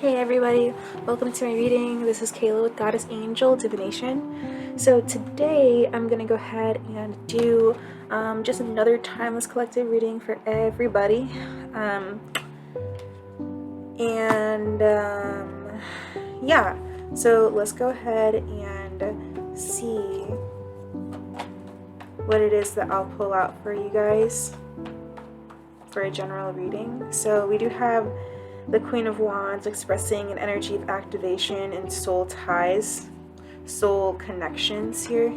Hey everybody, welcome to my reading. This is Kayla with Goddess Angel Divination. So today I'm going to go ahead and do just another timeless collective reading for everybody. Yeah, so let's go ahead and see what it is that I'll pull out for you guys for a general reading. So we do have the Queen of Wands expressing an energy of activation and soul ties, soul connections here.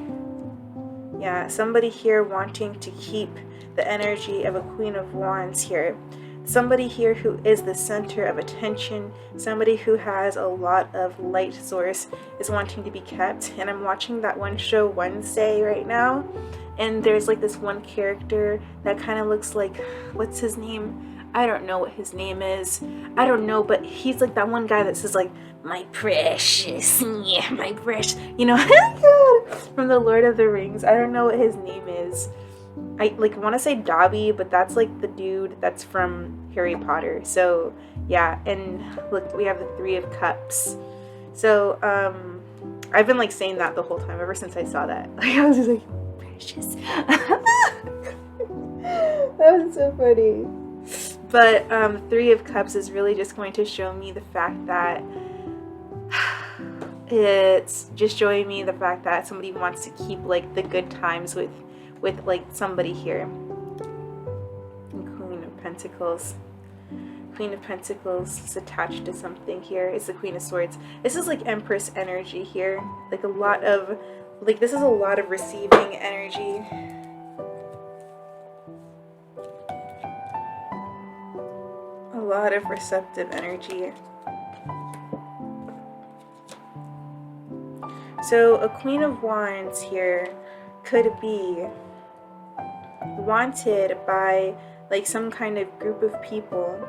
Yeah, somebody here wanting to keep the energy of a Queen of Wands here. Somebody here who is the center of attention, somebody who has a lot of light source is wanting to be kept. And I'm watching that one show Wednesday right now, and there's like this one character that kind of looks like, what's his name? I don't know what his name is. I don't know, but he's like that one guy that says like, my precious, yeah, my precious, you know, from the Lord of the Rings. I don't know what his name is. I like want to say Dobby, but that's like the dude that's from Harry Potter. So yeah, and look, we have the Three of Cups. So I've been like saying that the whole time ever since I saw that. Like I was just like, precious. That was so funny. But Three of Cups is really just going to show me the fact that it's just showing me the fact that somebody wants to keep like the good times with like somebody here. And Queen of Pentacles. Queen of Pentacles is attached to something here. It's the Queen of Swords. This is like Empress energy here. Like a lot of, like this is a lot of receiving energy. A lot of receptive energy. So a Queen of Wands here could be wanted by like some kind of group of people.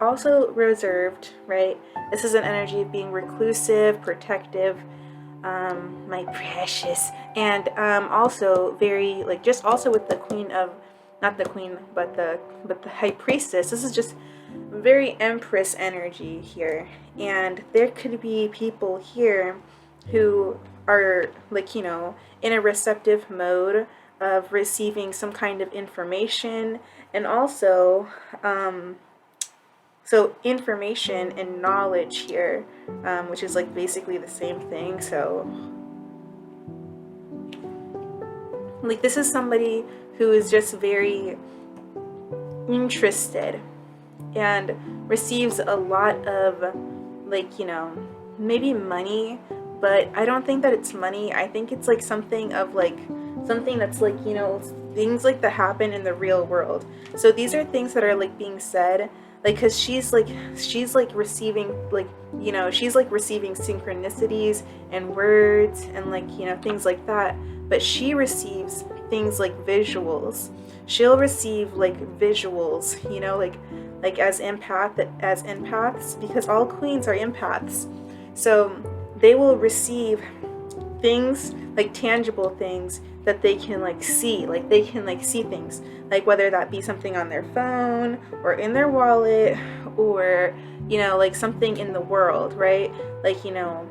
Also reserved, right? This is an energy of being reclusive, protective, my precious, and also very like just also with the Queen of, not the Queen, but the High Priestess. This is just very Empress energy here, and there could be people here who are like, you know, in a receptive mode of receiving some kind of information, and also so information and knowledge here, which is like basically the same thing. So like this is somebody who is just very interested and receives a lot of like, you know, maybe money, but I don't think that it's money. I think it's like something of like something that's like, you know, things like that happen in the real world. So these are things that are like being said, like, because she's like receiving, like, you know, she's like receiving synchronicities and words and like, you know, things like that, but she receives things like visuals. She'll receive like visuals, you know, like as empaths, because all queens are empaths. So they will receive things like tangible things that they can like see, like they can like see things, like whether that be something on their phone or in their wallet, or, you know, like something in the world, right? Like, you know,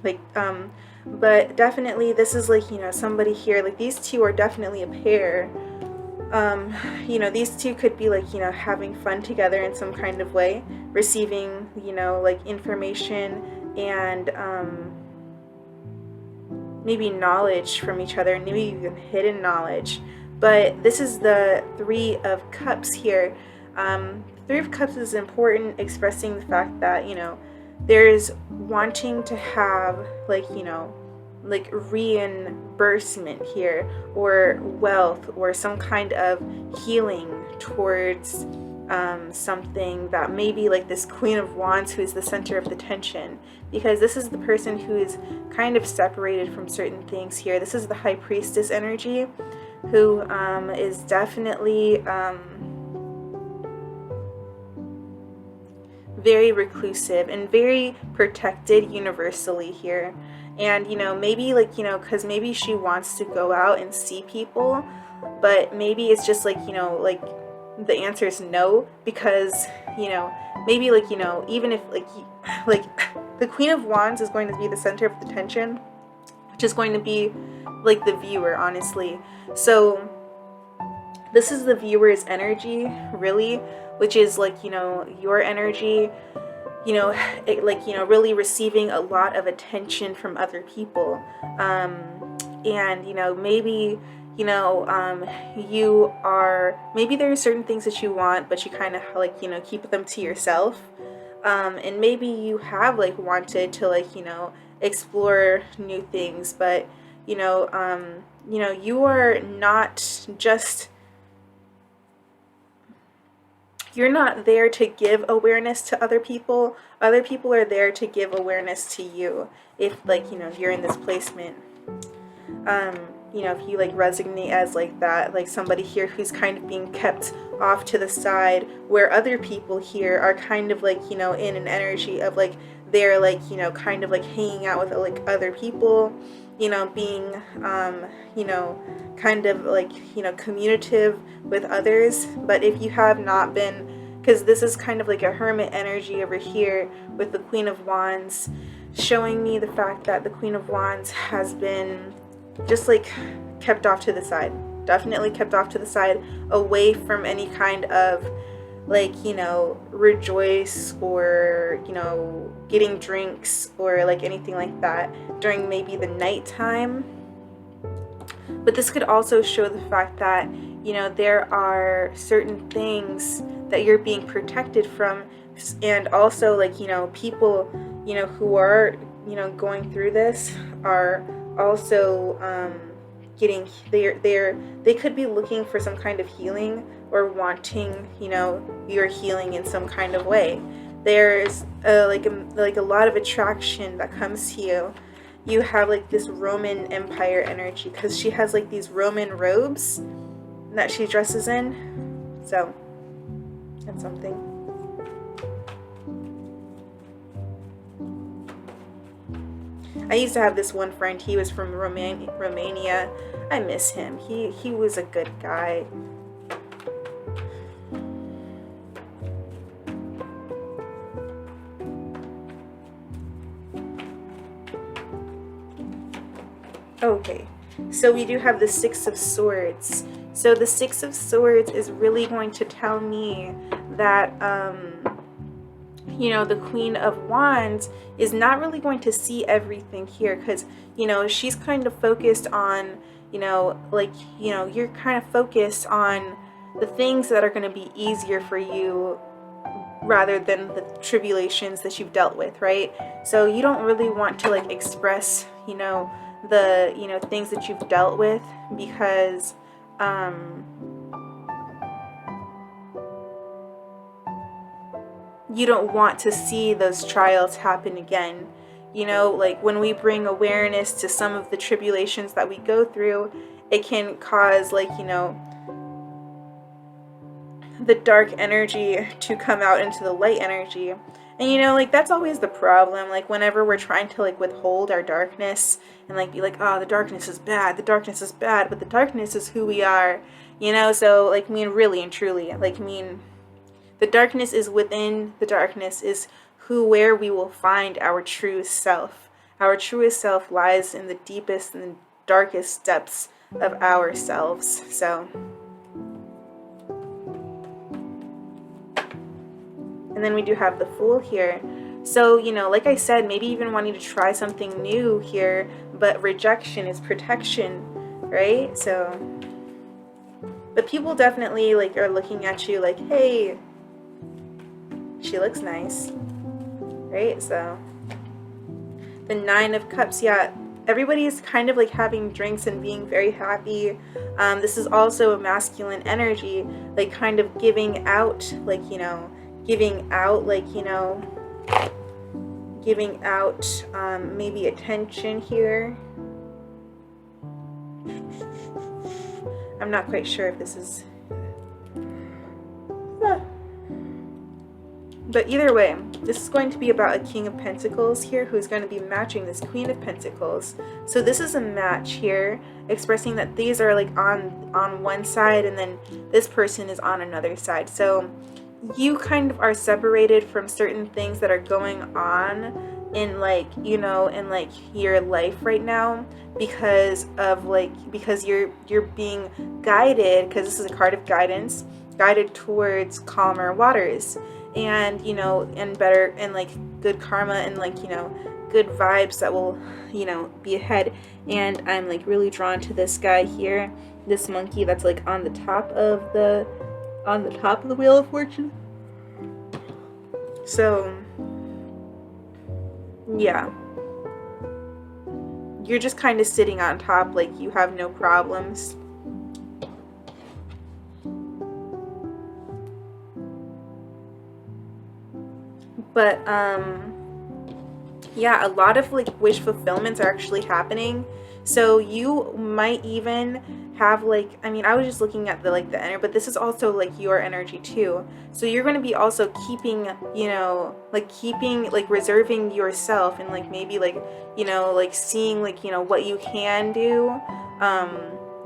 like but definitely this is like, you know, somebody here, like these two are definitely a pair. You know, these two could be like, you know, having fun together in some kind of way, receiving, you know, like information and maybe knowledge from each other, maybe even hidden knowledge. But this is the Three of Cups here. Three of Cups is important, expressing the fact that, you know, there's wanting to have like, you know, like reimbursement here, or wealth, or some kind of healing towards something that maybe like this Queen of Wands, who is the center of the tension, because this is the person who is kind of separated from certain things here. This is the High Priestess energy, who is definitely very reclusive and very protected universally here. And, you know, maybe like, you know, because maybe she wants to go out and see people, but maybe it's just like, you know, like the answer is no, because, you know, maybe like, you know, even if like like the Queen of Wands is going to be the center of the tension, which is going to be like the viewer, honestly. So this is the viewer's energy, really, which is like, you know, your energy, you know, like, you know, really receiving a lot of attention from other people. And, you know, maybe, you know, you are, maybe there are certain things that you want, but you kind of like, you know, keep them to yourself. And maybe you have like wanted to like, you know, explore new things, but, you know, you are not just, you're not there to give awareness to other people. Other people are there to give awareness to you. If like, you know, you're in this placement, you know, if you like resonate as like that, like somebody here who's kind of being kept off to the side, where other people here are kind of like, you know, in an energy of like, they're like, you know, kind of like hanging out with like other people, you know, being, you know, kind of like, you know, communicative with others. But if you have not been, because this is kind of like a hermit energy over here with the Queen of Wands, showing me the fact that the Queen of Wands has been just like kept off to the side, definitely kept off to the side, away from any kind of like, you know, rejoice or, you know, getting drinks or like anything like that during maybe the nighttime. But this could also show the fact that, you know, there are certain things that you're being protected from, and also like, you know, people, you know, who are, you know, going through this are also getting, they could be looking for some kind of healing or wanting, you know, your healing in some kind of way. There's like a lot of attraction that comes to you. You have like this Roman Empire energy because she has like these Roman robes that she dresses in. So that's something. I used to have this one friend. He was from Romania. I miss him. He was a good guy. Okay, so we do have the Six of Swords. So the Six of Swords is really going to tell me that, you know, the Queen of Wands is not really going to see everything here because, you know, she's kind of focused on, you know, like, you know, you're kind of focused on the things that are going to be easier for you rather than the tribulations that you've dealt with, right? So you don't really want to like express, you know, the, you know, things that you've dealt with because you don't want to see those trials happen again. You know, like when we bring awareness to some of the tribulations that we go through, it can cause like, you know, the dark energy to come out into the light energy. And you know, like that's always the problem, like whenever we're trying to like withhold our darkness and like be like, oh, the darkness is bad, the darkness is bad, but the darkness is who we are, you know. So like, I mean, really and truly, like, I mean, the darkness is within, the darkness is where we will find our truest self. Our truest self lies in the deepest and the darkest depths of ourselves. So, and then we do have the Fool here. So, you know, like I said, maybe even wanting to try something new here, but rejection is protection, right? So, but people definitely like are looking at you like, hey, she looks nice, right? So the Nine of Cups, yeah, everybody is kind of like having drinks and being very happy. This is also a masculine energy, like kind of giving out, like, you know, giving out, like, you know, giving out maybe attention here. I'm not quite sure if this is... But either way, this is going to be about a King of Pentacles here who's going to be matching this Queen of Pentacles. So this is a match here, expressing that these are like on one side and then this person is on another side. So, you kind of are separated from certain things that are going on in like, you know, in like your life right now, because of like, because you're being guided, because this is a card of guidance, guided towards calmer waters, and you know, and better, and like good karma, and like, you know, good vibes that will, you know, be ahead. And I'm like really drawn to this guy here, this monkey that's like on the top of the Wheel of Fortune. So yeah, you're just kind of sitting on top, like you have no problems. But yeah, a lot of like wish fulfillments are actually happening. So you might even have like, I mean, I was just looking at the like the energy, but this is also like your energy too. So you're going to be also keeping, you know, like keeping, like reserving yourself, and like maybe like, you know, like seeing like, you know, what you can do, um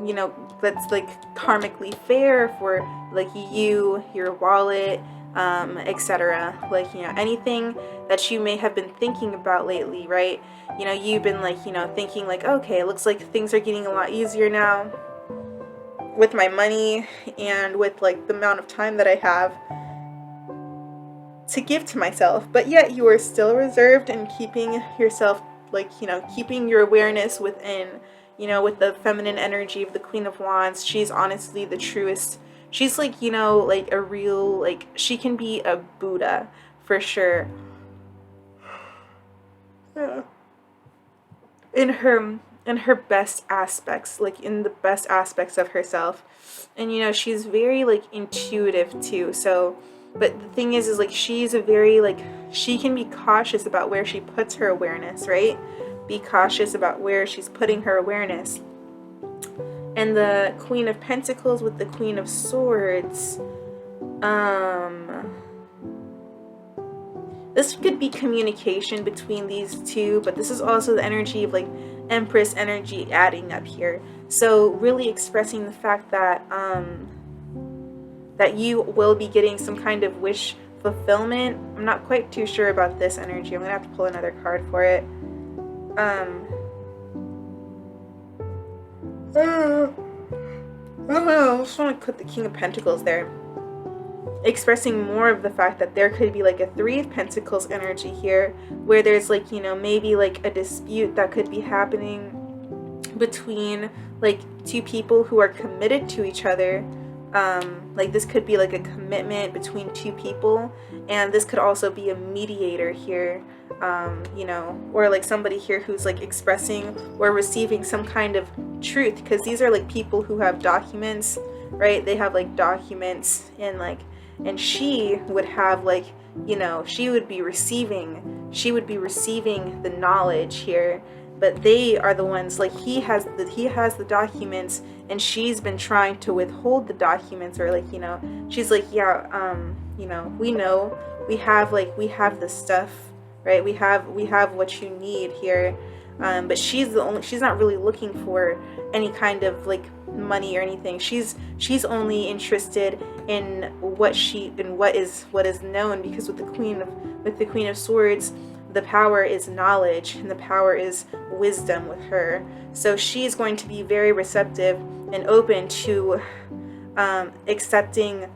you know, that's like karmically fair for like you, your wallet, etc. Like, you know, anything that you may have been thinking about lately, right? You know, you've been like, you know, thinking like, okay, it looks like things are getting a lot easier now with my money, and with like the amount of time that I have to give to myself. But yet you are still reserved and keeping yourself, like, you know, keeping your awareness within, you know, with the feminine energy of the Queen of Wands. She's honestly the truest. She's like, you know, like a real, like, she can be a Buddha for sure. Yeah. In her best aspects, like in the best aspects of herself. And you know, she's very like intuitive too. So, but the thing is like she's a very like, she can be cautious about where she puts her awareness, right? Be cautious about where she's putting her awareness. And the Queen of Pentacles with the Queen of Swords, this could be communication between these two, but this is also the energy of like Empress energy adding up here. So really expressing the fact that that you will be getting some kind of wish fulfillment. I'm not quite too sure about this energy. I'm gonna have to pull another card for it. I don't know. I just want to put the King of Pentacles there, expressing more of the fact that there could be like a Three of Pentacles energy here, where there's like, you know, maybe like a dispute that could be happening between like two people who are committed to each other. Like this could be like a commitment between two people, and this could also be a mediator here, you know, or like somebody here who's like expressing or receiving some kind of truth, because these are like people who have documents, right? They have like documents, and like, and she would have like, you know, she would be receiving the knowledge here, but they are the ones, like he has the documents, and she's been trying to withhold the documents, or like, you know, she's like, yeah, you know, we have the stuff, right? We have what you need here, but she's not really looking for any kind of like money or anything. She's only interested in what is known, because with the Queen of Swords, the power is knowledge, and the power is wisdom with her. So she's going to be very receptive and open to accepting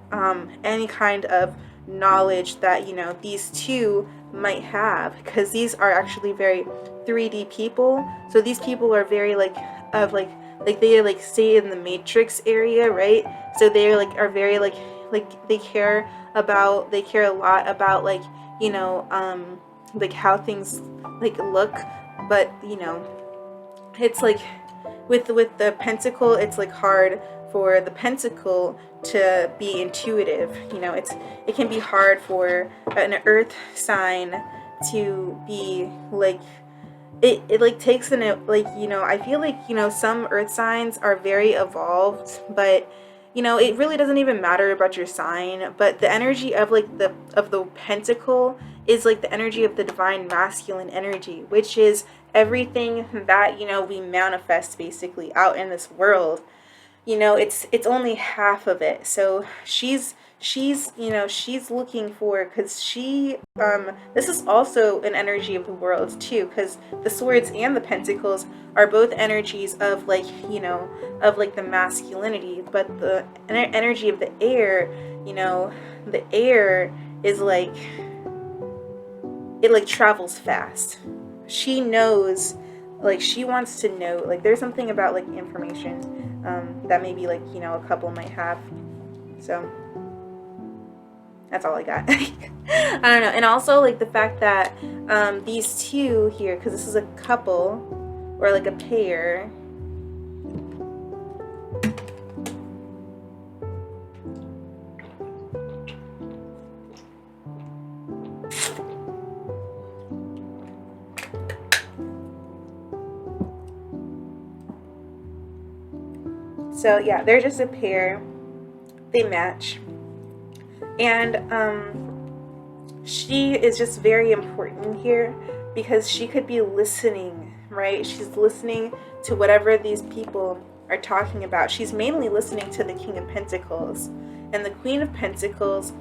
any kind of knowledge that, you know, these two might have, because these are actually very 3D people. So these people are very like they like stay in the matrix area, right? So they are very like they care a lot about like, you know, like how things like look. But you know, it's like with the pentacle, it's like hard for the pentacle to be intuitive. You know, it can be hard for an earth sign to be like, it like takes an, like, you know, I feel like, you know, some earth signs are very evolved, but you know, it really doesn't even matter about your sign. But the energy of like the pentacle is like the energy of the divine masculine energy, which is everything that, you know, we manifest basically out in this world. You know, it's only half of it. So she's she's, you know, she's looking for, because this is also an energy of the world too, because the swords and the pentacles are both energies of, like, you know, of like the masculinity, but the energy of the air, you know, the air is like, it like travels fast. She knows, like, she wants to know, like, there's something about like information that maybe, like, you know, a couple might have. So that's all I got. I don't know. And also, like, the fact that these two here, because this is a couple or like a pair, so yeah, they're just a pair. They match. And she is just very important here because she could be listening, right? She's listening to whatever these people are talking about. She's mainly listening to the King of Pentacles. And the Queen of Pentacles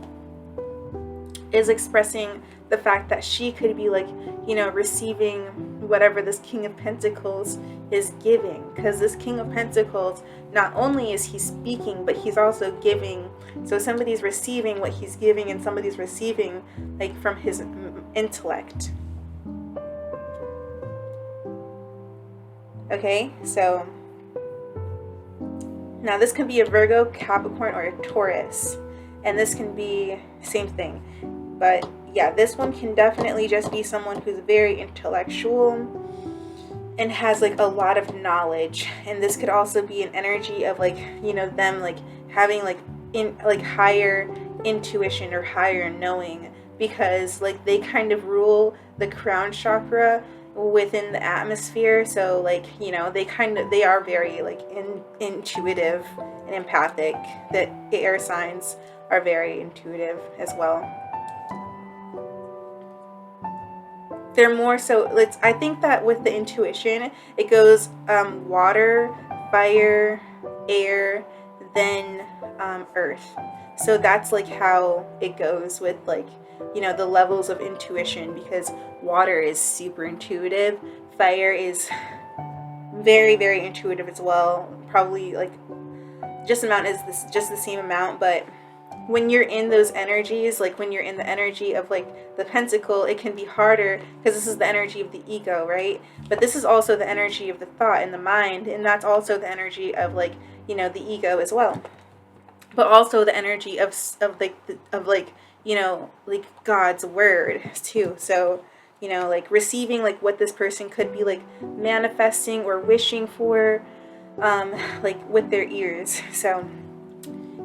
is expressing the fact that she could be, like, you know, receiving whatever this King of Pentacles is giving, because this King of Pentacles, not only is he speaking, but he's also giving. So somebody's receiving what he's giving, and somebody's receiving, like, from his intellect. Okay, so now this can be a Virgo, Capricorn, or a Taurus, and this can be same thing. But yeah, this one can definitely just be someone who's very intellectual and has, like, a lot of knowledge. And this could also be an energy of, like, you know, them, like, having, like, higher intuition or higher knowing, because, like, they kind of rule the crown chakra within the atmosphere. So, like, you know, they are very, like, intuitive and empathic. The air signs are very intuitive as well. They're more so, I think that with the intuition, it goes water, fire, air, then earth. So that's, like, how it goes with, like, you know, the levels of intuition, because water is super intuitive, fire is very, very intuitive as well. Probably, like, just the same amount, but when you're in those energies, like when you're in the energy of, like, the pentacle, it can be harder because this is the energy of the ego, right? But this is also the energy of the thought and the mind, and that's also the energy of, like, you know, the ego as well. But also the energy of like, you know, like, God's word too. So, you know, like, receiving, like, what this person could be, like, manifesting or wishing for, like, with their ears. So,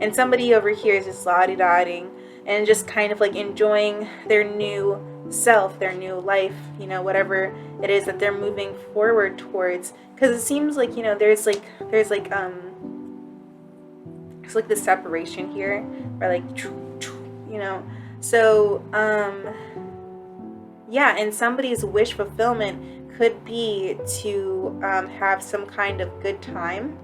and somebody over here is just la-di-da-ding and just kind of, like, enjoying their new self, their new life, you know, whatever it is that they're moving forward towards. Because it seems like, you know, there's like it's like the separation here, or like, you know. So yeah, and somebody's wish fulfillment could be to have some kind of good time.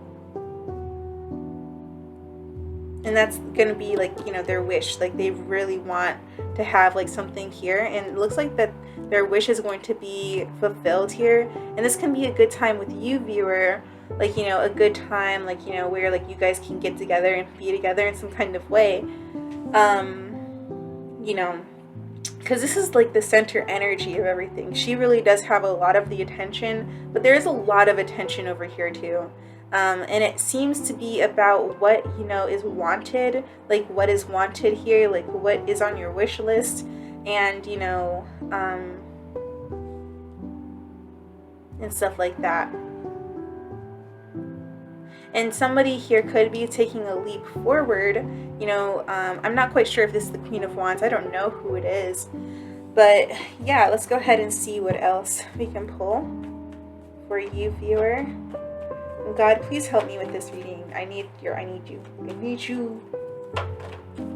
And that's going to be, like, you know, their wish. Like, they really want to have, like, something here. And it looks like that their wish is going to be fulfilled here. And this can be a good time with you, viewer. Like, you know, a good time, like, you know, where, like, you guys can get together and be together in some kind of way. You know, because this is, like, the center energy of everything. She really does have a lot of the attention. But there is a lot of attention over here, too. And it seems to be about what, you know, is wanted, like, what is wanted here, like, what is on your wish list, and, you know, and stuff like that. And somebody here could be taking a leap forward, you know. I'm not quite sure if this is the Queen of Wands. I don't know who it is, but yeah, let's go ahead and see what else we can pull for you, viewer. God, please help me with this reading. I need you.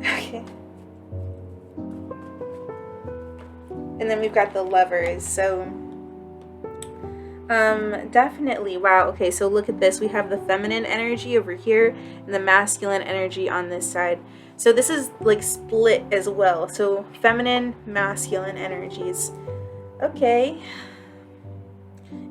Okay. And then we've got the Lovers. So, Definitely. Wow. Okay, so look at this. We have the feminine energy over here and the masculine energy on this side. So this is like split as well. So feminine, masculine energies. Okay.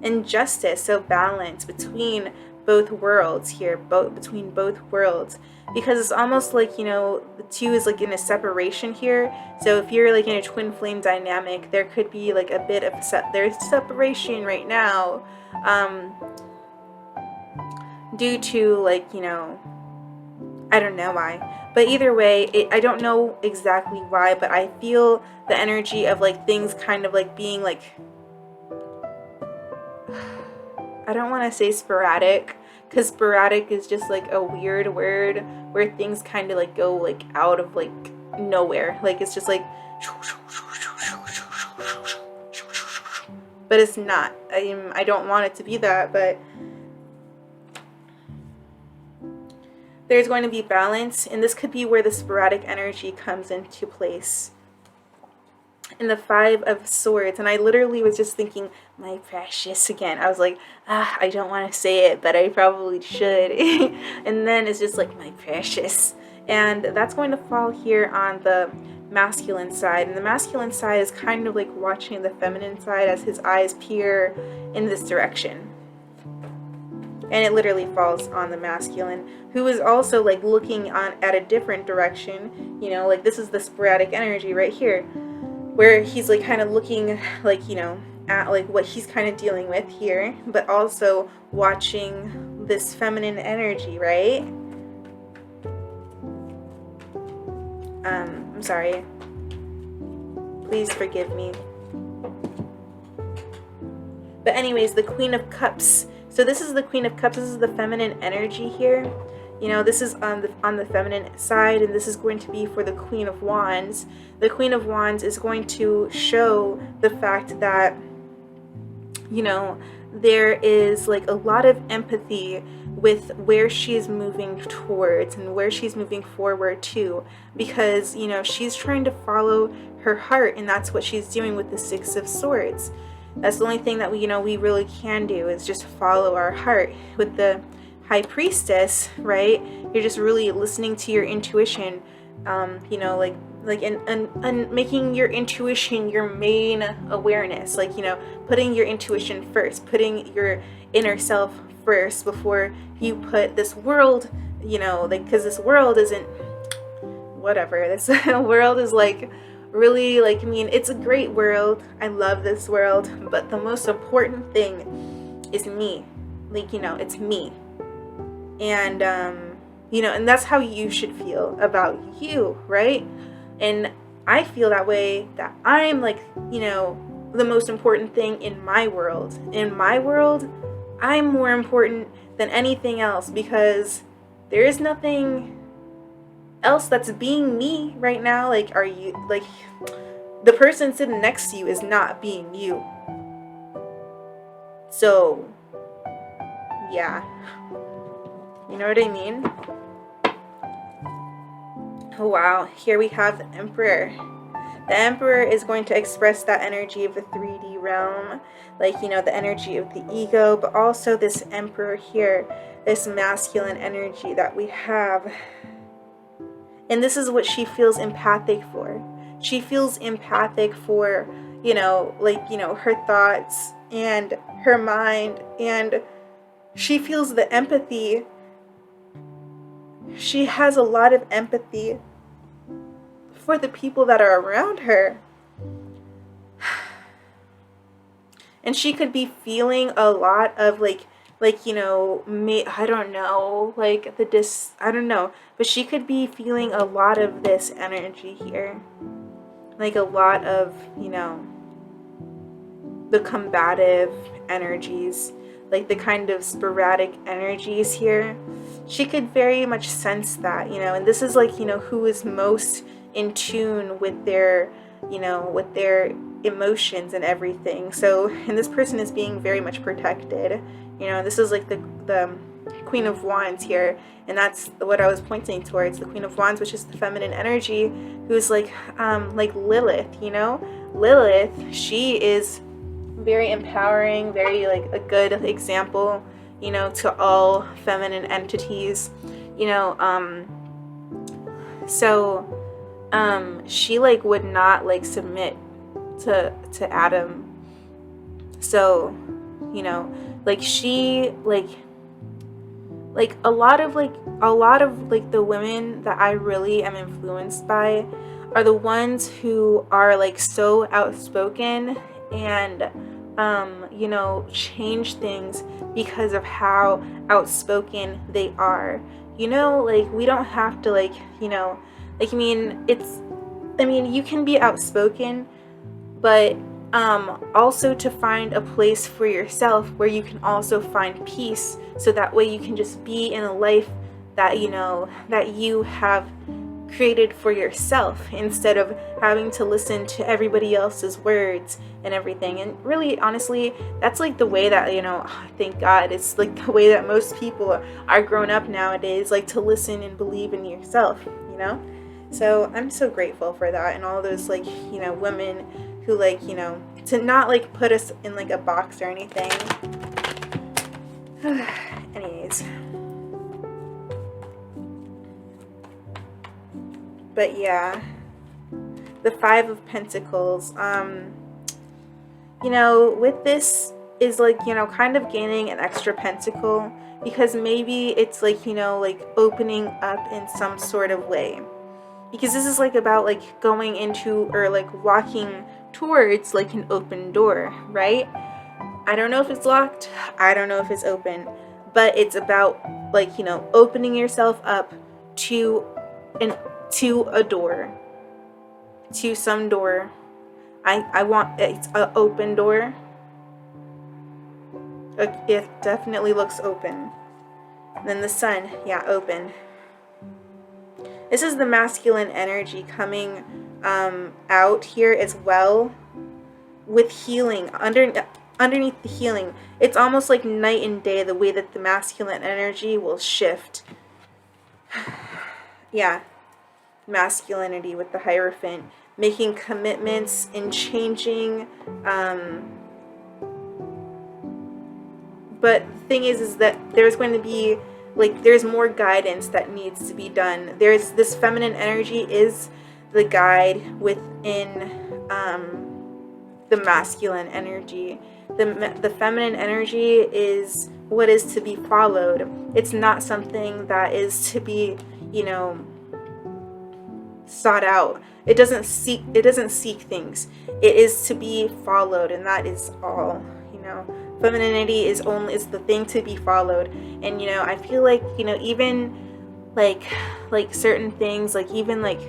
And justice, so balance between both worlds here, between both worlds, because it's almost like, you know, the two is like in a separation here. So if you're like in a twin flame dynamic, there could be like a bit of there's separation right now, due to, like, you know, I don't know why, but either way, I don't know exactly why, but I feel the energy of like things kind of like being like, I don't want to say sporadic, because sporadic is just like a weird word where things kind of like go like out of like nowhere. Like it's just like, but it's not. I don't want it to be that, but there's going to be balance, and this could be where the sporadic energy comes into place. In the Five of Swords, and I literally was just thinking, my precious, again. I was like, I don't want to say it, but I probably should. And then it's just like, my precious. And that's going to fall here on the masculine side. And the masculine side is kind of like watching the feminine side as his eyes peer in this direction. And it literally falls on the masculine, who is also like looking at a different direction. You know, like this is the sporadic energy right here, where he's like kind of looking like, you know, at like what he's kind of dealing with here, but also watching this feminine energy, right? I'm sorry. Please forgive me. But anyways, the Queen of Cups. So this is the Queen of Cups. This is the feminine energy here. You know, this is on the feminine side, and this is going to be for the Queen of Wands. The Queen of Wands is going to show the fact that, you know, there is like a lot of empathy with where she is moving towards and where she's moving forward to, because, you know, she's trying to follow her heart, and that's what she's doing with the Six of Swords. That's the only thing that we really can do, is just follow our heart. With the High Priestess, right, you're just really listening to your intuition, you know, like and making your intuition your main awareness, like, you know, putting your intuition first, putting your inner self first before you put this world, you know, like, because this world isn't whatever. This world is like really, like, I mean, it's a great world. I love this world, but the most important thing is me. Like, you know, it's me. And, you know, and that's how you should feel about you, right? And I feel that way, that I'm like, you know, the most important thing in my world. In my world, I'm more important than anything else, because there is nothing else that's being me right now. Like, are you, like, the person sitting next to you is not being you. So, yeah. You know what I mean? Oh, wow. Here we have the Emperor. The Emperor is going to express that energy of the 3D realm. Like, you know, the energy of the ego, but also this Emperor here, this masculine energy that we have. And this is what she feels empathic for. She feels empathic for, you know, like, you know, her thoughts and her mind. And she feels the empathy. She has a lot of empathy for the people that are around her. And she could be feeling a lot of like, you know, I don't know, like I don't know, but she could be feeling a lot of this energy here. Like a lot of, you know, the combative energies, like the kind of sporadic energies here. She could very much sense that, you know, and this is like, you know, who is most in tune with their, you know, with their emotions and everything. So, and this person is being very much protected. You know, this is like the Queen of Wands here, and that's what I was pointing towards, the Queen of Wands, which is the feminine energy, who's like Lilith, you know? Lilith, she is very empowering, very like a good example, you know, to all feminine entities, you know. So she like would not like submit to Adam. So, you know, like she like a lot of like the women that I really am influenced by are the ones who are like so outspoken and you know, change things because of how outspoken they are. You know, like we don't have to like, you know, like I mean you can be outspoken, but also to find a place for yourself where you can also find peace, so that way you can just be in a life that, you know, that you have created for yourself, instead of having to listen to everybody else's words and everything. And really, honestly, that's like the way that, you know, thank God, it's like the way that most people are grown up nowadays, like to listen and believe in yourself, you know. So I'm so grateful for that, and all those like, you know, women who like, you know, to not like put us in like a box or anything. Anyways, but yeah, the Five of Pentacles, you know, with this is like, you know, kind of gaining an extra pentacle, because maybe it's like, you know, like opening up in some sort of way, because this is like about like going into or like walking towards like an open door, right? I don't know if it's locked, I don't know if it's open, but it's about like, you know, opening yourself up to to a door, to some door. I want it's an open door. It definitely looks open. And then the Sun, yeah, open. This is the masculine energy coming out here as well, with healing underneath the healing. It's almost like night and day, the way that the masculine energy will shift. Yeah, masculinity with the Hierophant, making commitments and changing. But the thing is that there's going to be like, there's more guidance that needs to be done. There's this feminine energy is the guide within the masculine energy. The feminine energy is what is to be followed. It's not something that is to be, you know, sought out. It doesn't seek things. It is to be followed, and that is all, you know. Femininity is the thing to be followed. And, you know, I feel like, you know, even like certain things, like even like,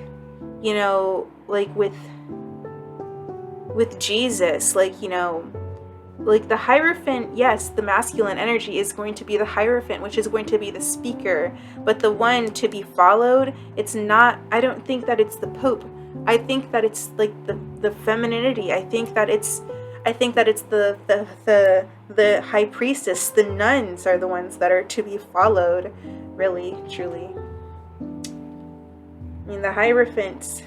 you know, like with Jesus, like, you know, like the Hierophant, yes, the masculine energy is going to be the Hierophant, which is going to be the speaker, but the one to be followed, it's not, I don't think that it's the Pope. I think that it's like the femininity. I think that it's the High Priestess. The nuns are the ones that are to be followed, really, truly. I mean, the Hierophant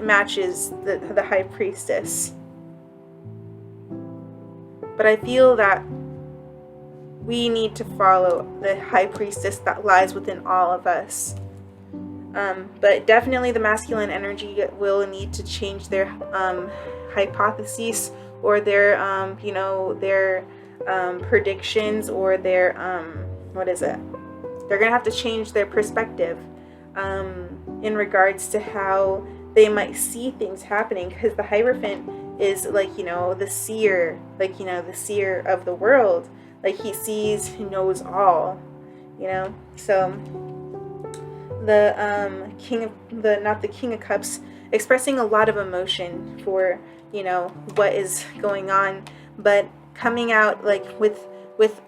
matches the High Priestess. But I feel that we need to follow the High Priestess that lies within all of us. But definitely the masculine energy will need to change their hypotheses, or their, you know, their predictions, or their, what is it? They're going to have to change their perspective in regards to how they might see things happening, because the Hierophant is like, you know, the seer, like, you know, the seer of the world. Like, he sees, he knows all, you know. So the not the King of Cups, expressing a lot of emotion for, you know, what is going on, but coming out like with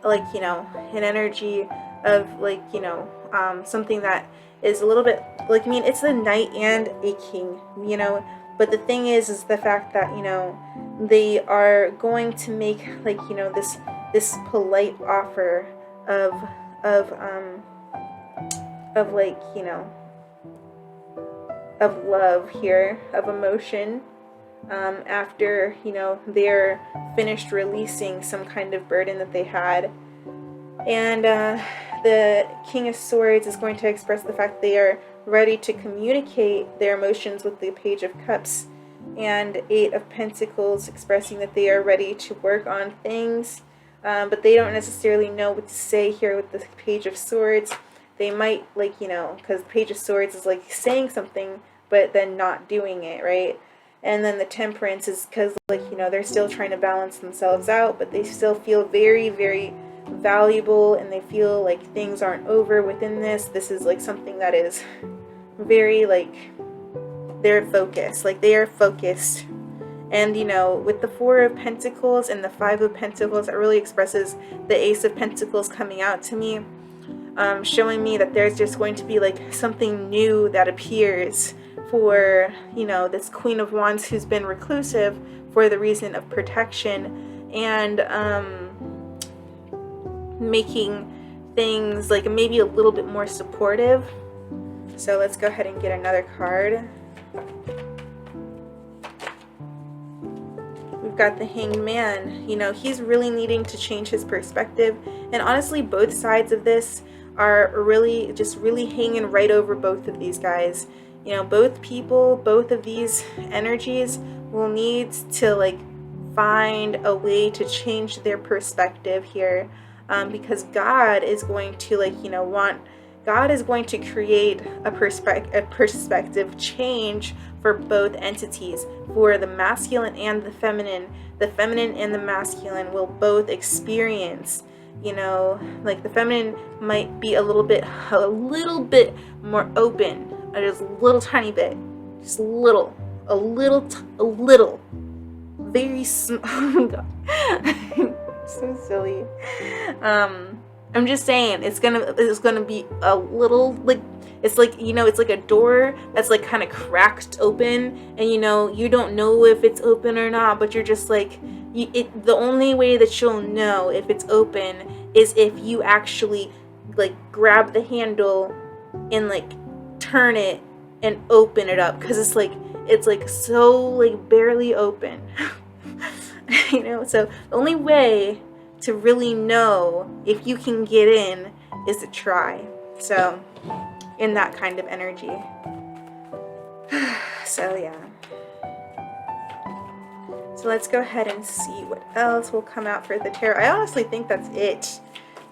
like, you know, an energy of like, you know, something that is a little bit like, I mean, it's a knight and a king, you know, but the thing is the fact that, you know, they are going to make like, you know, this polite offer of like, you know, of love here, of emotion, after, you know, they're finished releasing some kind of burden that they had. And the King of Swords is going to express the fact they are ready to communicate their emotions with the Page of Cups, and Eight of Pentacles expressing that they are ready to work on things, but they don't necessarily know what to say here with the Page of Swords. They might, like, you know, because the Page of Swords is like saying something but then not doing it, right? And then the Temperance is because, like, you know, they're still trying to balance themselves out, but they still feel very, very valuable, and they feel like things aren't over within this. This is like something that is very, like, they're focused, like they are focused. And, you know, with the Four of Pentacles and the Five of Pentacles, that really expresses the Ace of Pentacles coming out to me, showing me that there's just going to be like something new that appears for, you know, this Queen of Wands who's been reclusive for the reason of protection, and making things like maybe a little bit more supportive. So let's go ahead and get another card. We've got the Hanged Man. You know, he's really needing to change his perspective, and honestly both sides of this are really just really hanging right over both of these guys. You know, both people, both of these energies will need to like find a way to change their perspective here, because God is going to, like, you know, God is going to create a perspective change for both entities, for the masculine and the feminine. The feminine and the masculine will both experience, you know, like the feminine might be a little bit more open, just a little tiny bit, just a little, very small. Oh God. So silly. I'm just saying it's gonna be a little, like, it's like, you know, it's like a door that's like kind of cracked open, and you know, you don't know if it's open or not, but you're just like, the only way that you'll know if it's open is if you actually like grab the handle and like turn it and open it up, because it's like so like barely open. You know, so the only way to really know if you can get in is to try. So in that kind of energy. So yeah, so let's go ahead and see what else will come out for the tarot. I honestly think that's it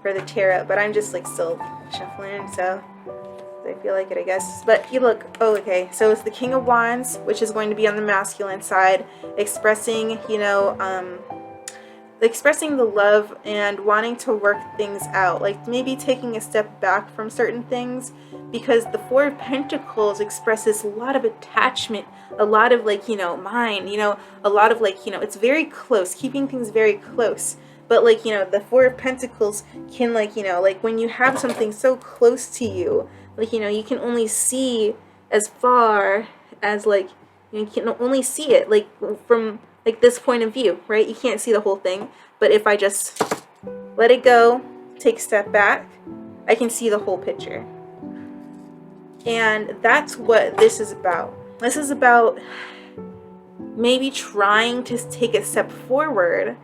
for the tarot, but I'm just like still shuffling, so I feel like it, I guess. But you look, oh, okay, so it's the King of Wands, which is going to be on the masculine side, expressing, you know, expressing the love and wanting to work things out, like maybe taking a step back from certain things, because the Four of Pentacles expresses a lot of attachment, a lot of, like, you know, mind, you know, a lot of, like, you know, it's very close, keeping things very close. But, like, you know, the Four of Pentacles can, like, you know, like when you have something so close to you, like, you know, you can only see as far as, like, you can only see it like from like this point of view, right? You can't see the whole thing, but if I just let it go, take a step back, I can see the whole picture. And that's what this is about. This is about maybe trying to take a step forward,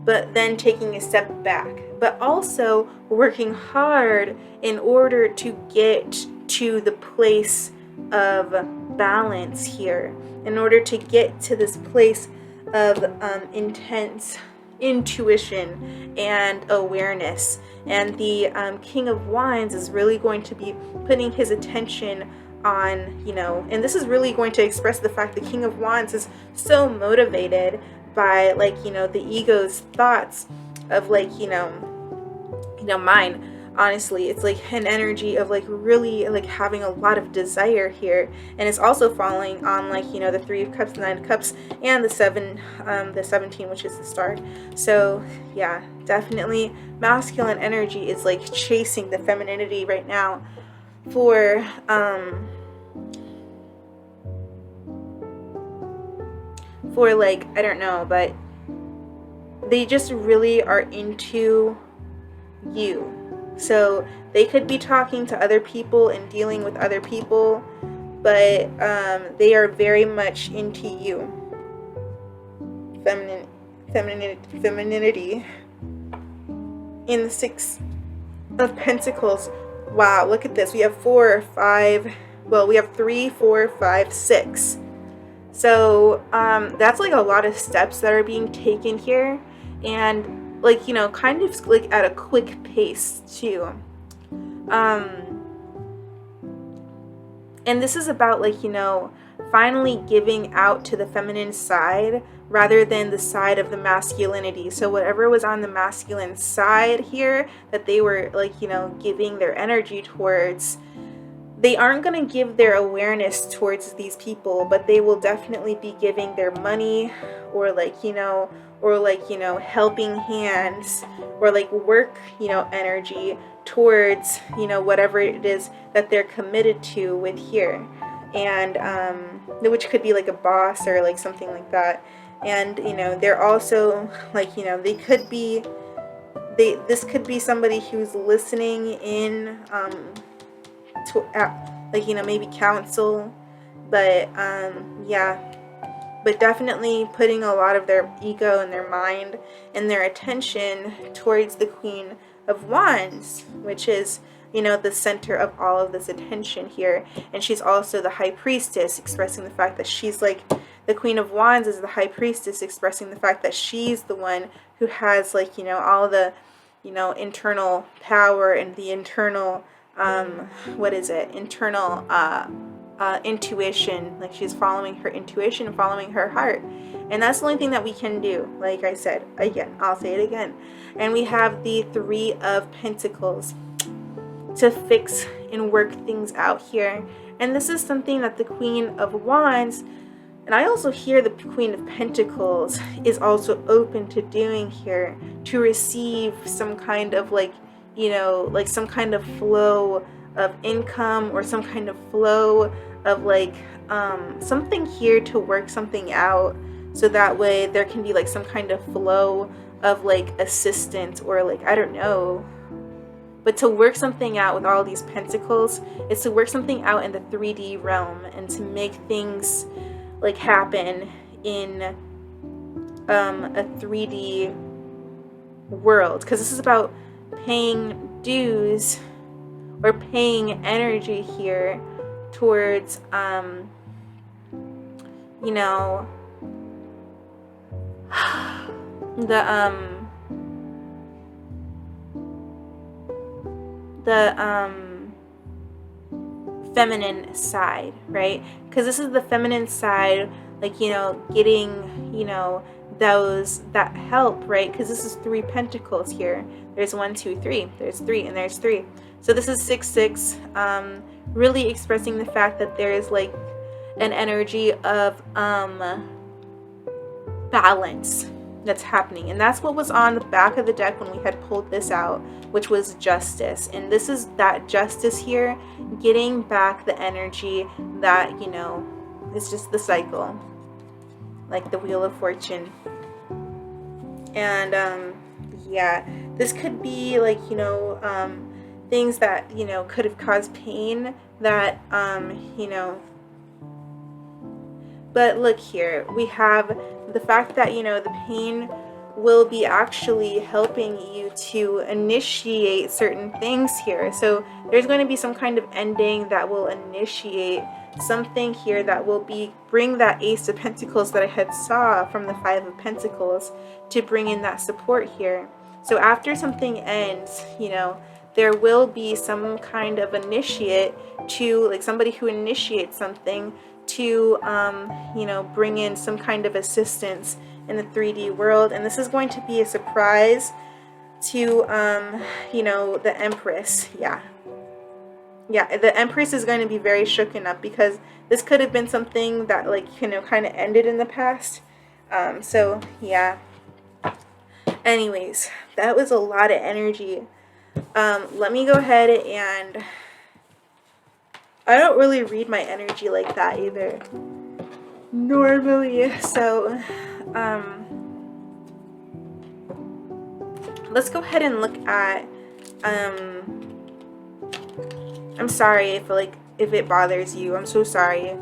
but then taking a step back, but also working hard in order to get to the place of balance here, in order to get to this place of intense intuition and awareness. And the King of Wands is really going to be putting his attention on, you know, and this is really going to express the fact the King of Wands is so motivated by, like, you know, the ego's thoughts of, like, you know, mine. Honestly, it's like an energy of like really like having a lot of desire here, and it's also falling on, like, you know, the Three of Cups, the Nine of Cups, and the 17, which is the Star. So yeah, definitely masculine energy is like chasing the femininity right now for like, I don't know, but they just really are into you. So they could be talking to other people and dealing with other people, but they are very much into you. femininity in the Six of Pentacles. Wow, look at this. We have 4, 5. Well, we have 3, 4, 5, 6. So that's like a lot of steps that are being taken here, and like, you know, kind of like at a quick pace too. And this is about, like, you know, finally giving out to the feminine side rather than the side of the masculinity. So whatever was on the masculine side here that they were, like, you know, giving their energy towards, they aren't going to give their awareness towards these people, but they will definitely be giving their money, or like, you know, helping hands, or like work, you know, energy towards, you know, whatever it is that they're committed to with here. And which could be like a boss or like something like that. And, you know, they're also like, you know, this could be somebody who's listening in, to, like, you know, maybe counsel, but yeah, but definitely putting a lot of their ego and their mind and their attention towards the Queen of Wands, which is, you know, the center of all of this attention here. And she's also the High Priestess, expressing the fact that she's like, the Queen of Wands is the High Priestess, expressing the fact that she's the one who has, like, you know, all the, you know, internal power and the internal internal intuition. Like, she's following her intuition and following her heart, and that's the only thing that we can do. Like I said again, I'll say it again. And we have the Three of Pentacles to fix and work things out here. And this is something that the Queen of Wands, and I also hear the Queen of Pentacles, is also open to doing here, to receive some kind of, like, you know, like some kind of flow of income, or some kind of flow of, like, something here to work something out, so that way there can be like some kind of flow of like assistance, or like, I don't know. But to work something out with all these pentacles is to work something out in the 3D realm, and to make things like happen in a 3D world, because this is about paying dues or paying energy here towards you know, the feminine side, right? Because this is the feminine side, like, you know, getting, you know, that help, right? Because this is 3 pentacles here. There's 1, 2, 3. There's 3, and there's 3. So this is 6, 6. Really expressing the fact that there is like an energy of balance that's happening, and that's what was on the back of the deck when we had pulled this out, which was justice. And this is that justice here, getting back the energy that, you know, it's just the cycle, like the Wheel of Fortune. And yeah, this could be like, you know, things that, you know, could have caused pain, that you know. But look here, we have the fact that, you know, the pain will be actually helping you to initiate certain things here. So there's going to be some kind of ending that will initiate something here that will bring that Ace of Pentacles that I had saw from the 5 of Pentacles, to bring in that support here. So after something ends, you know, there will be some kind of initiate to, like, somebody who initiates something to, you know, bring in some kind of assistance in the 3D world. And this is going to be a surprise to, you know, the Empress. Yeah, the Empress is going to be very shooken up, because this could have been something that, like, you know, kind of ended in the past. So yeah, anyways, that was a lot of energy. Let me go ahead, and I don't really read my energy like that either normally, so let's go ahead and look at, I'm sorry if it bothers you, I'm so sorry.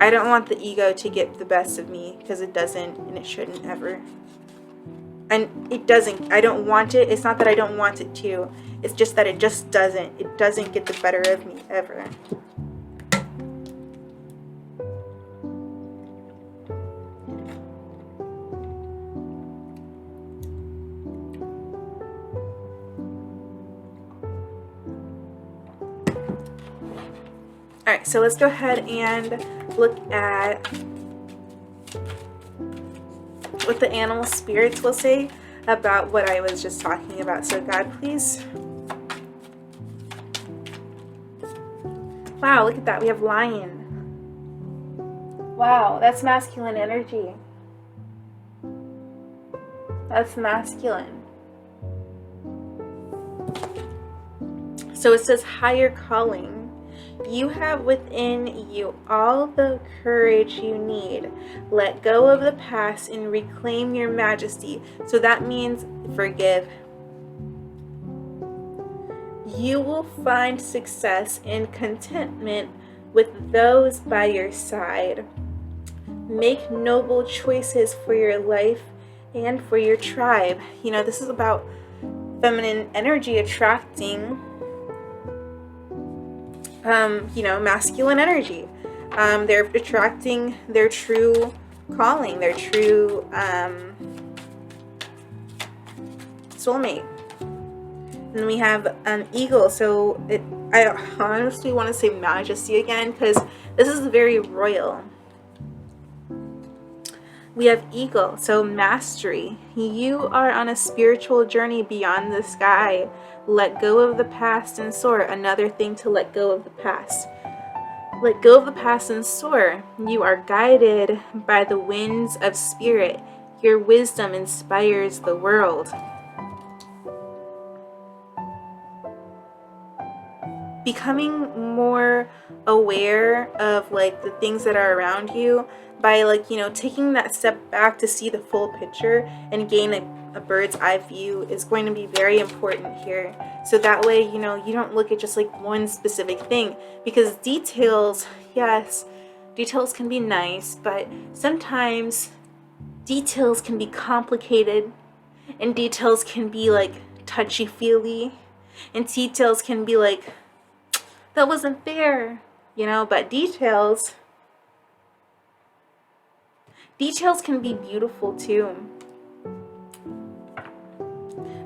I don't want the ego to get the best of me, because it doesn't, and it shouldn't ever. And it doesn't. I don't want it. It's not that I don't want it to. It's just that it just doesn't. It doesn't get the better of me ever. Alright, so let's go ahead and look at what the animal spirits will say about what I was just talking about. So God, please. Wow, look at that. We have lion. Wow, that's masculine energy. That's masculine. So it says higher calling. You have within you all the courage you need. Let go of the past and reclaim your majesty. So that means forgive. You will find success and contentment with those by your side. Make noble choices for your life and for your tribe. You know, this is about feminine energy attracting masculine energy. They're attracting their true calling, their true soulmate. And then we have eagle. So I honestly want to say majesty again, because this is very royal. We have eagle, so mastery. You are on a spiritual journey beyond the sky. Let go of the past and soar. Another thing to let go of the past. Let go of the past and soar. You are guided by the winds of spirit. Your wisdom inspires the world. Becoming more aware of like the things that are around you by taking that step back to see the full picture and gain a bird's eye view is going to be very important here. So that way, you don't look at just like one specific thing, because details, yes, details can be nice, but sometimes details can be complicated, and details can be like touchy-feely, and details can be like, that wasn't fair, but details can be beautiful too.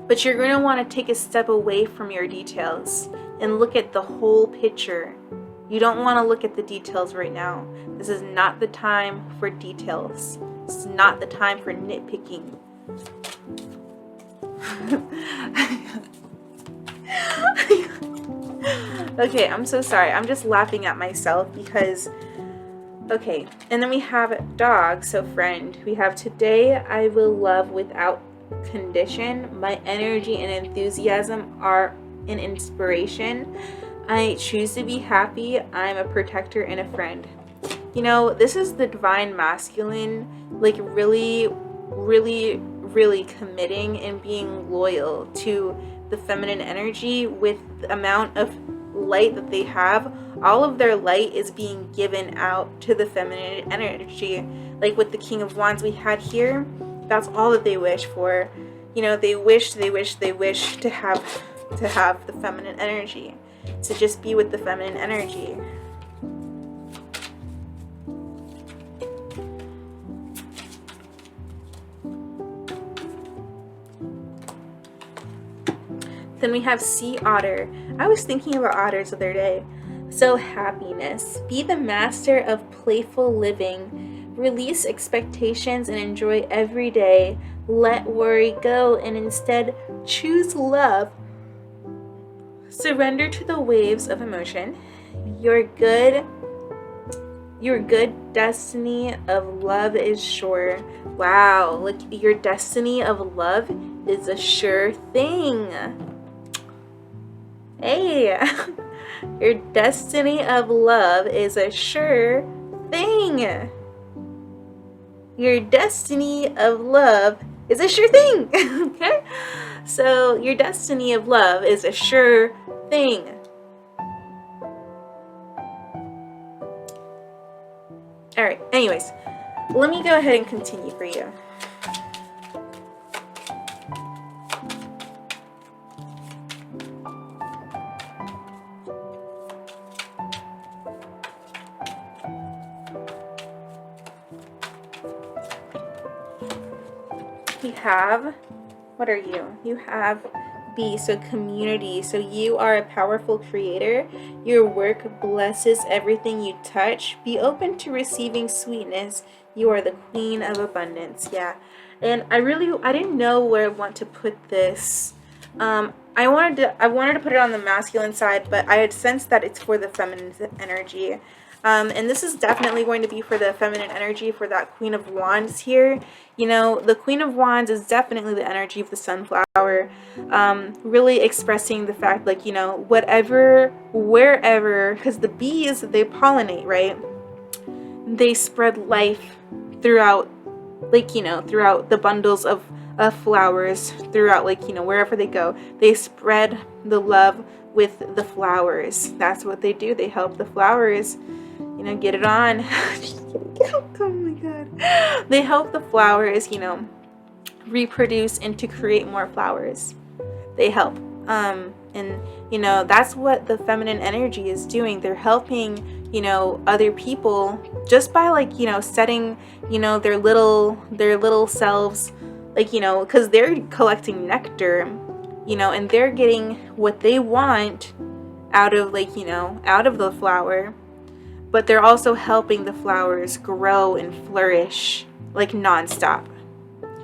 But you're going to want to take a step away from your details and look at the whole picture. You don't want to look at the details right now. This is not the time for details. This is not the time for nitpicking. Okay, I'm so sorry. I'm just laughing at myself because... Okay, and then we have dog, so friend. We have today I will love without condition. My energy and enthusiasm are an inspiration. I choose to be happy. I'm a protector and a friend. This is the divine masculine, like really, really, really committing and being loyal to the feminine energy with the amount of light that they have. All of their light is being given out to the feminine energy. Like with the King of Wands we had here, that's all that they wish for. They wish to have the feminine energy, to just be with the feminine energy. Then we have sea otter. I was thinking about otters the other day. So happiness. Be the master of playful living. Release expectations and enjoy every day. Let worry go and instead choose love. Surrender to the waves of emotion. Your good destiny of love is sure. Wow, look, your destiny of love is a sure thing. Hey, your destiny of love is a sure thing. Your destiny of love is a sure thing. Okay? So your destiny of love is a sure thing. All right, anyways, let me go ahead and continue for you. We have, what are you? You have B, so community. So you are a powerful creator. Your work blesses everything you touch. Be open to receiving sweetness. You are the queen of abundance. Yeah. And I didn't know where I want to put this. I wanted to put it on the masculine side, but I had sensed that it's for the feminine energy. And this is definitely going to be for the feminine energy for that Queen of Wands here. You know, the Queen of Wands is definitely the energy of the sunflower, really expressing the fact, like, you know, whatever, wherever, because the bees, they pollinate, right? They spread life throughout, like, you know, throughout the bundles of flowers, throughout, like, you know, wherever they go. They spread the love with the flowers. That's what they do. They help the flowers, you know, get it on. Oh my god. They help the flowers, you know, reproduce and to create more flowers. They help. And, you know, that's what the feminine energy is doing. They're helping, you know, other people just by, like, you know, setting, you know, their little selves, like, you know, because they're collecting nectar, you know, and they're getting what they want out of, like, you know, out of the flower. But they're also helping the flowers grow and flourish, like, nonstop.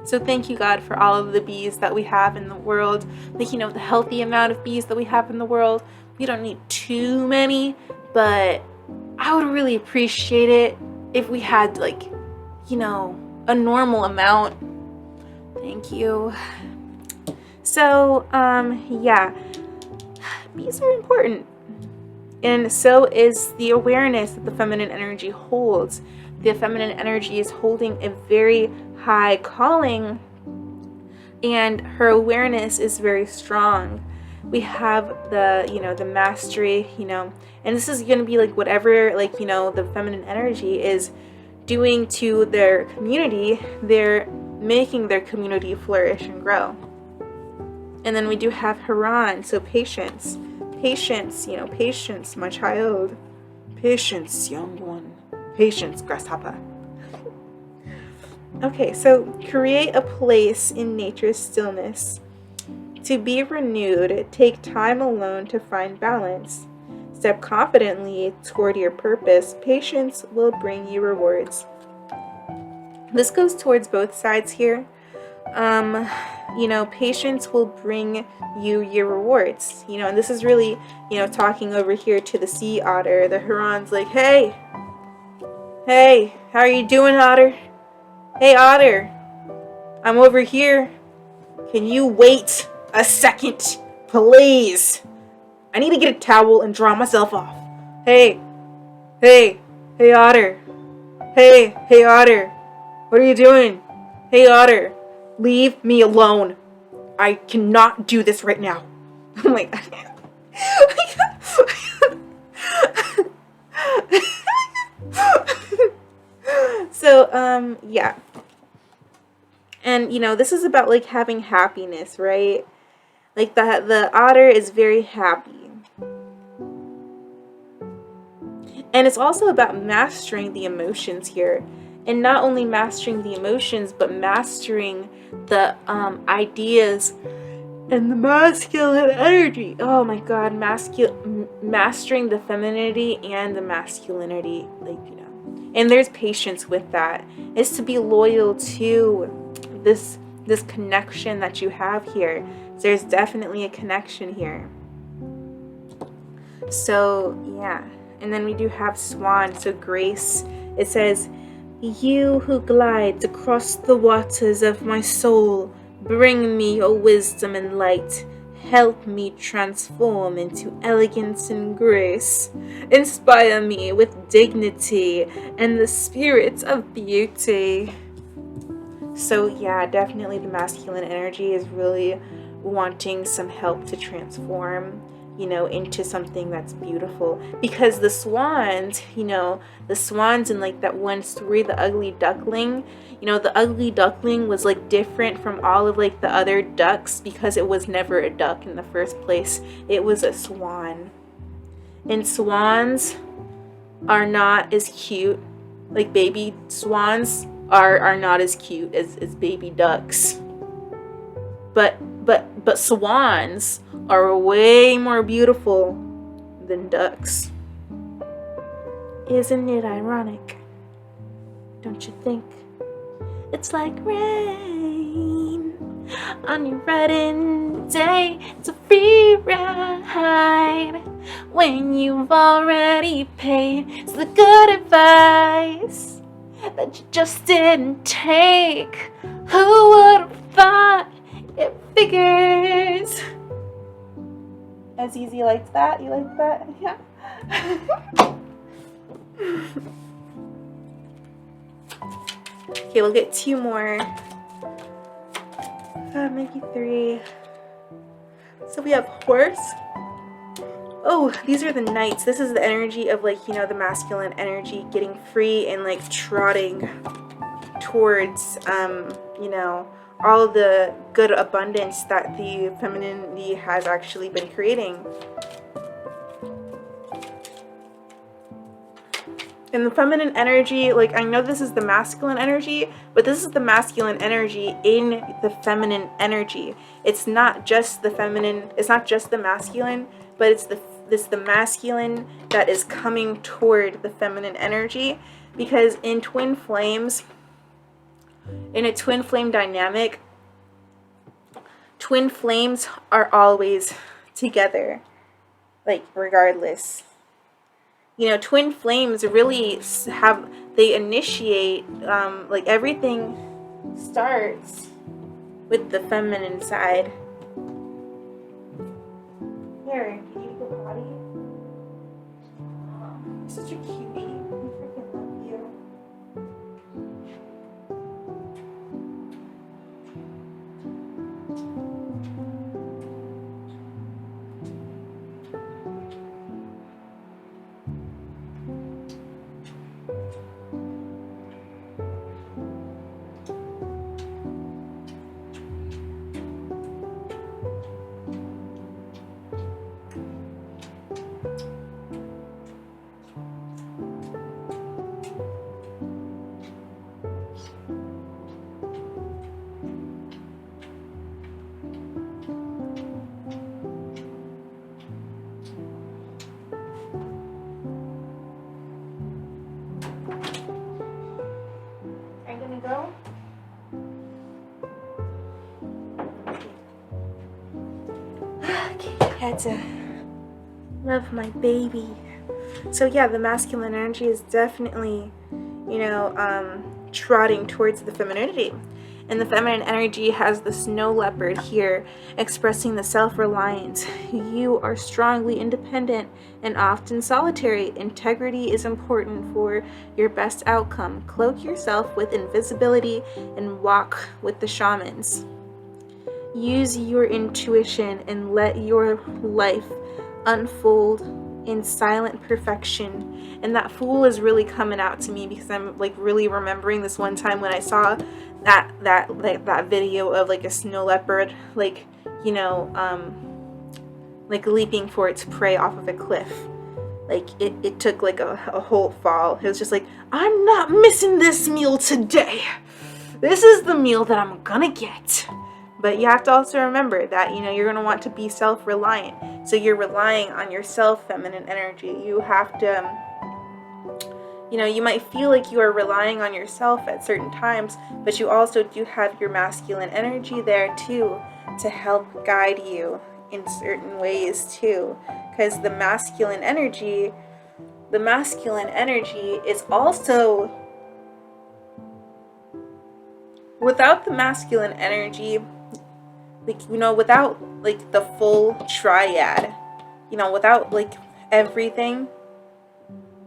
So thank you, God, for all of the bees that we have in the world. Like, you know, the healthy amount of bees that we have in the world. We don't need too many, but I would really appreciate it if we had, like, you know, a normal amount. Thank you. So, yeah, bees are important. And so is the awareness that the feminine energy holds. The feminine energy is holding a very high calling, and her awareness is very strong. We have the, you know, the mastery, you know, and this is going to be like whatever, like, you know, the feminine energy is doing to their community. They're making their community flourish and grow. And then we do have Haran, so patience. Patience, you know, patience, my child. Patience, young one. Patience, grasshopper. Okay, so create a place in nature's stillness. To be renewed, take time alone to find balance. Step confidently toward your purpose. Patience will bring you rewards. This goes towards both sides here. You know, patience will bring you your rewards. You know, and this is really, you know, talking over here to the sea otter. The Huron's like, hey, how are you doing, otter? Hey, otter, I'm over here. Can you wait a second, please? I need to get a towel and dry myself off. Hey, otter. Hey, otter. What are you doing? Hey, otter, leave me alone. I cannot do this right now. I'm like, so, yeah. And, you know, this is about, like, having happiness, right? Like, the otter is very happy. And it's also about mastering the emotions here. And not only mastering the emotions, but mastering the ideas and the masculine energy. Oh my god, mastering the femininity and the masculinity, like, you know. And there's patience with that. It's to be loyal to this connection that you have here. There's definitely a connection here. So, yeah. And then we do have swan, so grace. It says, you who glides across the waters of my soul, bring me your wisdom and light. Help me transform into elegance and grace. Inspire me with dignity and the spirit of beauty. So yeah, definitely the masculine energy is really wanting some help to transform, you know, into something that's beautiful. Because the swans, you know, the swans in like that one story, the ugly duckling, you know, the ugly duckling was like different from all of like the other ducks because it was never a duck in the first place. It was a swan. And swans are not as cute, like baby swans are not as cute as baby ducks. But swans are way more beautiful than ducks. Isn't it ironic? Don't you think? It's like rain on your wedding day. It's a free ride when you've already paid. It's the good advice that you just didn't take. Who would have thought it figures? As easy like that? You like that? Yeah. Okay, we'll get 2 more. Maybe 3. So we have horse. Oh, these are the knights. This is the energy of like, you know, the masculine energy getting free and like trotting towards, you know, all the good abundance that the femininity has actually been creating. And the feminine energy, like, I know this is the masculine energy, but this is the masculine energy in the feminine energy. It's not just the feminine, it's not just the masculine, but it's the masculine that is coming toward the feminine energy. Because in twin flames, in a twin flame dynamic, twin flames are always together, like, regardless. You know, twin flames really have, they initiate, like, everything starts with the feminine side. Here, can you go potty? You're such a cutie. I freaking love you. Go. Okay, I had to love my baby. So yeah, the masculine energy is definitely, you know, trotting towards the femininity. And the feminine energy has the snow leopard here, expressing the self-reliance. You are strongly independent and often solitary. Integrity is important for your best outcome. Cloak yourself with invisibility and walk with the shamans. Use your intuition and let your life unfold in silent perfection. And that Fool is really coming out to me because I'm like really remembering this one time when I saw that video of like a snow leopard, like, you know, like leaping for its prey off of a cliff. Like it took like a whole fall. It was just like, I'm not missing this meal today. This is the meal that I'm gonna get. But you have to also remember that, you know, you're going to want to be self-reliant. So you're relying on yourself, feminine energy. You have to, you know, you might feel like you are relying on yourself at certain times, but you also do have your masculine energy there too to help guide you in certain ways too. Because the masculine energy is also, without the masculine energy, like, you know, without like the full triad, you know, without like everything,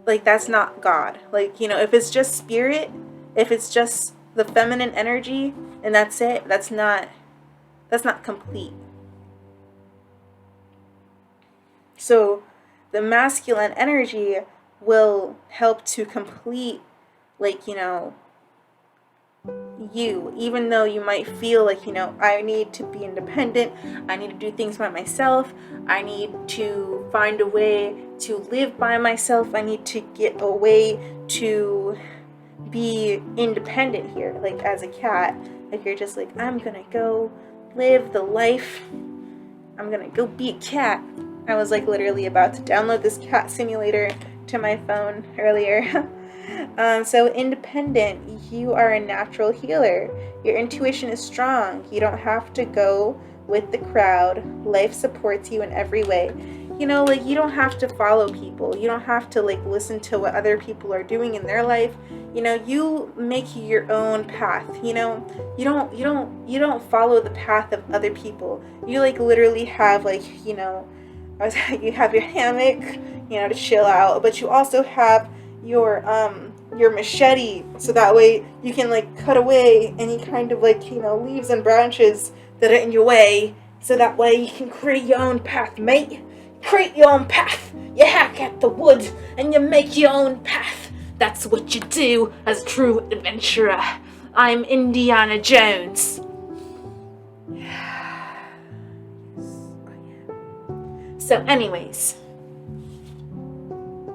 like that's not God. Like, you know, if it's just spirit, if it's just the feminine energy and that's it, that's not complete. So the masculine energy will help to complete, like, you, even though you might feel like, I need to be independent, I need to do things by myself, I need to find a way to live by myself, I need to get a way to be independent here. Like, as a cat, like, you're just like, I'm gonna go live the life, I'm gonna go be a cat. I was like literally about to download this cat simulator to my phone earlier. So independent, you are a natural healer. Your intuition is strong. You don't have to go with the crowd. Life supports you in every way. Like, you don't have to follow people. You don't have to like listen to what other people are doing in their life. You make your own path. You don't follow the path of other people. You like literally have like, you have your hammock, to chill out, but you also have your machete, so that way you can like cut away any kind of like, leaves and branches that are in your way, so that way you can create your own path, mate. Create your own path. You hack at the wood and you make your own path. That's what you do as a true adventurer. I'm Indiana Jones. So anyways,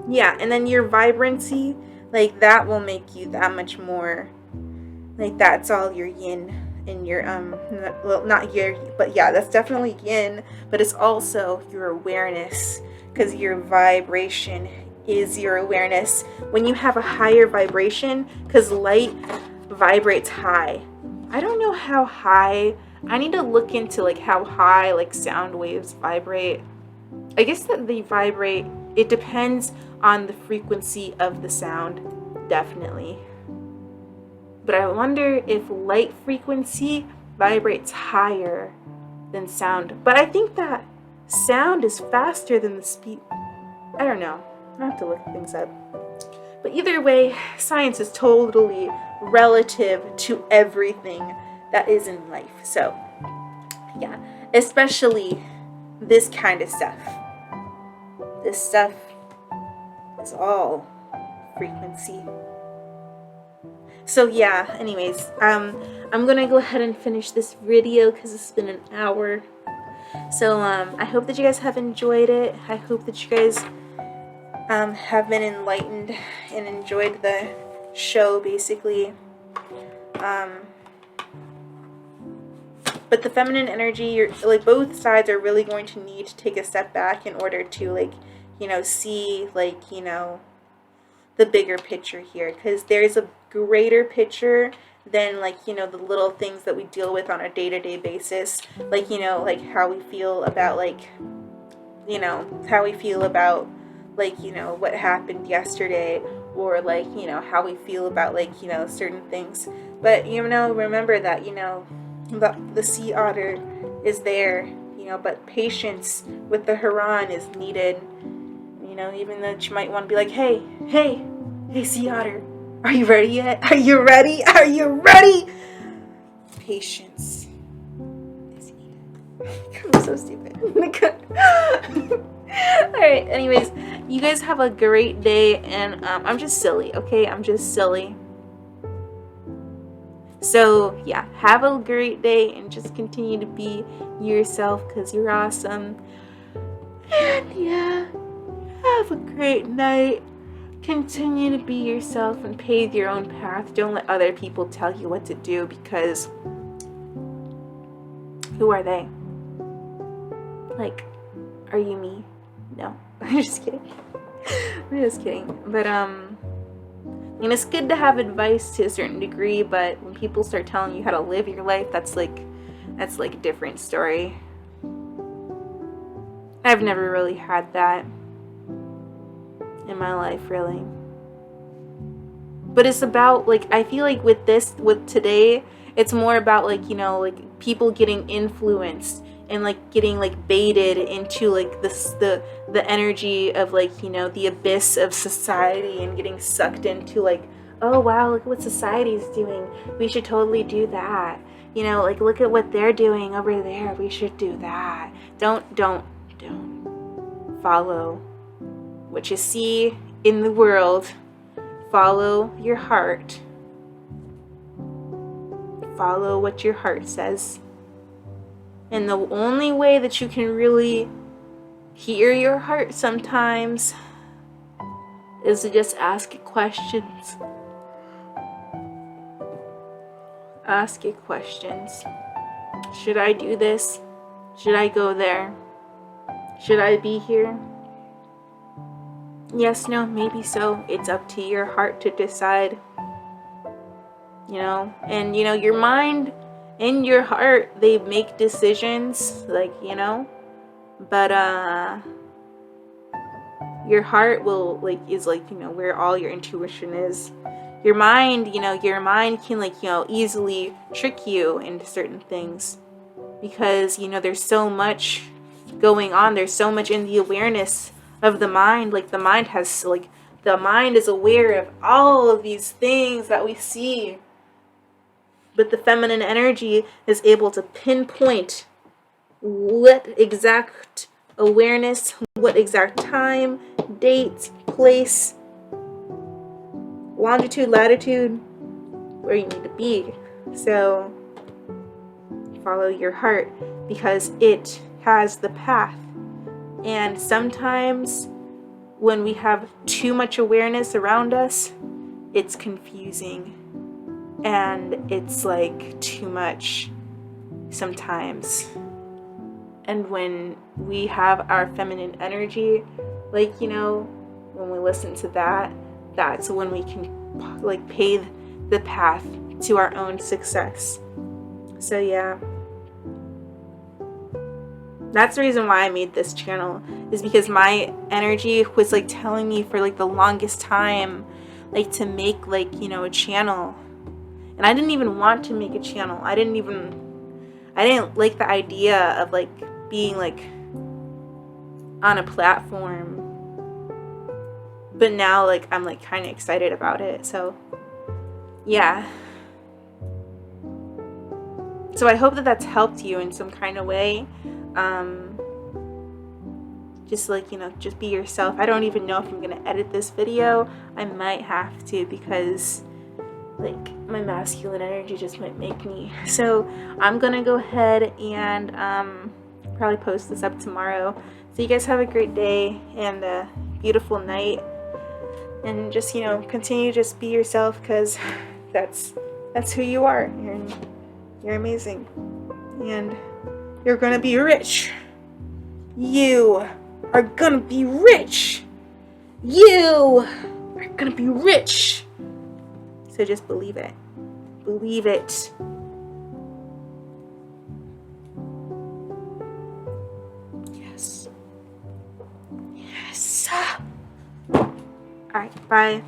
yeah, and then your vibrancy, like, that will make you that much more, like, that's all your yin and your, well, not your, but yeah, that's definitely yin, but it's also your awareness, because your vibration is your awareness. When you have a higher vibration, because light vibrates high. I don't know how high, I need to look into like how high like sound waves vibrate. I guess that they vibrate, it depends on the frequency of the sound, definitely. But I wonder if light frequency vibrates higher than sound. But I think that sound is faster than the speed. I don't know. I have to look things up. But either way, science is totally relative to everything that is in life. So, yeah, especially this kind of stuff. This stuff is all frequency. So yeah, anyways, I'm gonna go ahead and finish this video because it's been an hour. So I hope that you guys have enjoyed it. I hope that you guys have been enlightened and enjoyed the show, basically. But the feminine energy, you're like, both sides are really going to need to take a step back in order to like, see like, the bigger picture here, because there's a greater picture than like, the little things that we deal with on a day-to-day basis, like, like how we feel about like, how we feel about like, what happened yesterday, or like, how we feel about like, certain things. But remember that, the sea otter is there, but patience with the heron is needed. Even though you might want to be like, hey, sea otter, are you ready yet? Are you ready? Are you ready? Patience is needed. I'm so stupid. Alright, anyways, you guys have a great day, and I'm just silly, okay? I'm just silly. So, yeah, have a great day, and just continue to be yourself, because you're awesome. And, yeah, have a great night. Continue to be yourself and pave your own path. Don't let other people tell you what to do, because who are they? Like, are you me? No, I'm just kidding. I'm just kidding. But it's good to have advice to a certain degree, but when people start telling you how to live your life, that's like a different story. I've never really had that in my life, really. But it's about like, I feel like with today, it's more about like, like people getting influenced and like getting like baited into like the energy of like, the abyss of society, and getting sucked into like, oh wow, look what society's doing, we should totally do that, like look at what they're doing over there, we should do that. Don't follow what you see in the world. Follow your heart. Follow what your heart says. And the only way that you can really hear your heart sometimes is to just ask it questions. Ask it questions. Should I do this? Should I go there? Should I be here? Yes, no, maybe so. It's up to your heart to decide. You know, and you know, your mind and your heart, they make decisions, like, you know, but your heart will is you know, where all your intuition is. Your mind, you know, your mind can you know, easily trick you into certain things, because you know, there's so much going on, there's so much in the awareness of the mind. The mind has the mind is aware of all of these things that we see, but the feminine energy is able to pinpoint what exact awareness, what exact time, date, place, longitude, latitude, where you need to be. So follow your heart, because it has the path. And sometimes when we have too much awareness around us, it's confusing and it's too much sometimes. And when we have our feminine energy, you know, when we listen to that, that's when we can pave the path to our own success. So yeah, that's the reason why I made this channel, is because my energy was telling me for the longest time to make you know, a channel. And I didn't even want to make a channel. I didn't like the idea of being on a platform. But now I'm kind of excited about it. So yeah. So I hope that that's helped you in some kind of way. Just you know, just be yourself. I don't even know if I'm gonna edit this video. I might have to, because my masculine energy just might make me. So I'm gonna go ahead and probably post this up tomorrow. So you guys have a great day and a beautiful night, and just, you know, continue to just be yourself, because that's who you are. You're amazing, and you're gonna be rich. You are gonna be rich. You are gonna be rich. So just believe it. Believe it. Yes. Yes. All right, bye.